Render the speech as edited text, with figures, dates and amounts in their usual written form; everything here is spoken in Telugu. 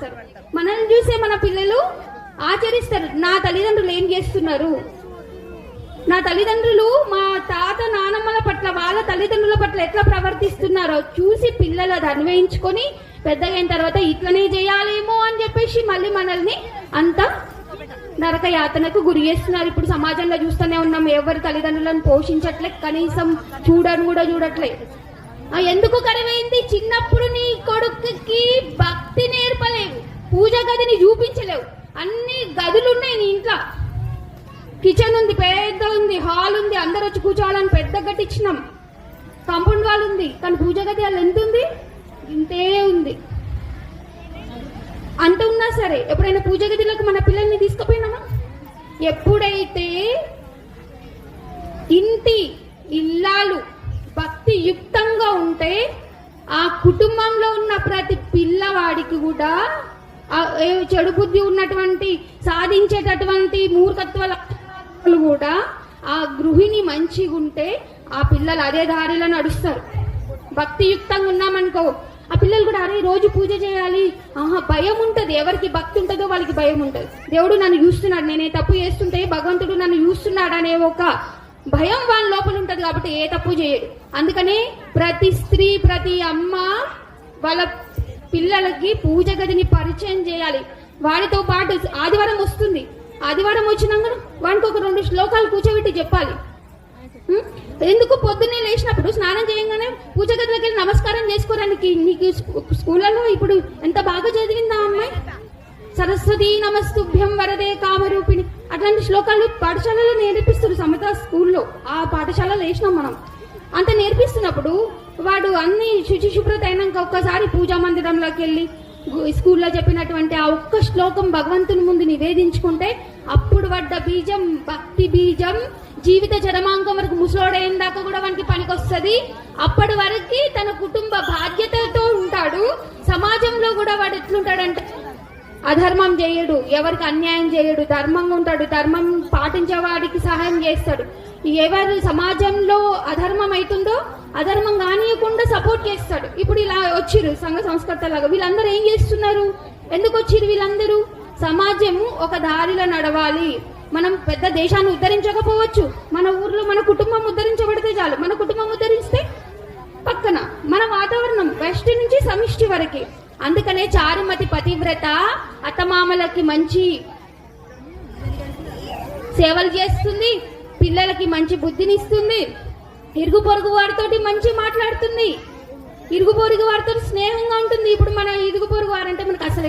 ఆచరిస్తారు. మనల్ని చూసే మన పిల్లలు ఆచరిస్తారు. నా తల్లిదండ్రులు ఏం చేస్తున్నారు, నా తల్లిదండ్రులు మా తాత నానమ్మల పట్ల వాళ్ళ తల్లిదండ్రుల పట్ల ఎట్లా ప్రవర్తిస్తున్నారో చూసి పిల్లలు అది అన్వయించుకొని పెద్దగా అయిన తర్వాత ఇట్లనే చేయాలేమో అని చెప్పేసి మళ్ళీ మనల్ని అంత నరక యాతనకు గురి చేస్తున్నారు. ఇప్పుడు సమాజంలో చూస్తూనే ఉన్నాం, ఎవరి తల్లిదండ్రులను పోషించట్లే, కనీసం చూడను కూడా చూడట్లే. ఎందుకు కరువైంది? చిన్నప్పుడు నీ కొడుకుకి భక్తి నేర్పలేవు, పూజ గదిని చూపించలేవు. అన్ని గదులున్నాయి నీ ఇంట్లో, కిచెన్ ఉంది, పెద్ద ఉంది, హాల్ ఉంది, అందరు వచ్చి కూర్చోవాలని పెద్ద కట్టించినాం, కాంపౌండ్ వాల్ ఉంది, కానీ పూజ గది వాళ్ళు ఎంత ఉంది? ఇంతే ఉంది. అంత ఉన్నా సరే ఎప్పుడైనా పూజ గదిలోకి మన పిల్లల్ని తీసుకుపోయినామా? ఎప్పుడైతే ఇంటి ఇల్లాలు భక్తి యుక్తంగా ఉంటే ఆ కుటుంబంలో ఉన్న ప్రతి పిల్లవాడికి కూడా చెడు బుద్ధి ఉన్నటువంటి సాధించేటటువంటి మూర్ఖత్వ లక్షణాలు కూడా ఆ గృహిణి మంచిగా ఉంటే ఆ పిల్లలు అదే దారిలో నడుస్తారు. భక్తి యుక్తంగా ఉన్నామనుకో ఆ పిల్లలు కూడా అరే రోజు పూజ చేయాలి, భయం ఉంటది. ఎవరికి భక్తి ఉంటుందో వాళ్ళకి భయం ఉంటది. దేవుడు నన్ను చూస్తున్నాడు, నేనే తప్పు చేస్తుంటే భగవంతుడు నన్ను చూస్తున్నాడు అనే ఒక భయం వాళ్ళ లోపల ఉంటది. కాబట్టి ఏ తప్పు చేయడు. అందుకనే ప్రతి స్త్రీ ప్రతి అమ్మ వాళ్ళ పిల్లలకి పూజ గదిని పరిచయం చేయాలి. వాడితో పాటు ఆదివారం వస్తుంది, ఆదివారం వచ్చినాక వానికి ఒక 2 శ్లోకాలు కూర్చోబెట్టి చెప్పాలి. ఎందుకు పొద్దున్నే లేచినప్పుడు స్నానం చేయగానే పూజ గదిలోకి వెళ్ళి నమస్కారం చేసుకోవడానికి? నీకు స్కూళ్ళలో ఇప్పుడు ఎంత బాగా చదివిందా అమ్మాయి? సరస్వతి నమస్తుభ్యం వరదే కామరూపిణి అట్లాంటి శ్లోకాలు పాఠశాలలో నేర్పిస్తారు. సమతా స్కూల్లో ఆ పాఠశాలలో వేసినాం మనం. అంత నేర్పిస్తున్నప్పుడు వాడు అన్ని శుచిశుభ్రత అయినాక ఒక్కసారి పూజా మందిరంలోకి వెళ్ళి స్కూల్లో చెప్పినటువంటి ఆ ఒక్క శ్లోకం భగవంతుని ముందు నివేదించుకుంటే అప్పుడు పడ్డ బీజం భక్తి బీజం జీవిత చరమాంకం వరకు ముసలోడైన దాకా కూడా వానికి పనికొస్తుంది. అప్పటి వరకు తన కుటుంబ బాధ్యతలతో ఉంటాడు. సమాజంలో కూడా వాడు ఎట్లుంటాడంటే అధర్మం చేయడు, ఎవరికి అన్యాయం చేయడు, ధర్మంగా ఉంటాడు, ధర్మం పాటించే వాడికి సహాయం చేస్తాడు. ఎవరు సమాజంలో అధర్మం అవుతుందో అధర్మం కానియకుండా సపోర్ట్ చేస్తాడు. ఇప్పుడు ఇలా వచ్చిర్రు సంఘ సంస్కర్తలాగా, వీళ్ళందరూ ఏం చేస్తున్నారు? ఎందుకు వచ్చిర్రు వీళ్ళందరూ? సమాజము ఒక దారిలో నడవాలి. మనం పెద్ద దేశాన్ని ఉద్ధరించకపోవచ్చు, మన ఊర్లో మన కుటుంబం ఉద్ధరించబడితే చాలు. మన కుటుంబం ఉద్ధరిస్తే పక్కన మన వాతావరణం వెస్ట్ నుంచి సమిష్టి వరకే. అందుకనే చారుమతి పతివ్రత అత్తమామలకి మంచి సేవలు చేస్తుంది, పిల్లలకి మంచి బుద్ధినిస్తుంది, ఇరుగు పొరుగు వారితోటి మంచి మాట్లాడుతుంది, ఇరుగు పొరుగు వారితో స్నేహంగా ఉంటుంది. ఇప్పుడు మన ఇరుగు పొరుగు వారంటే మనకు అసలు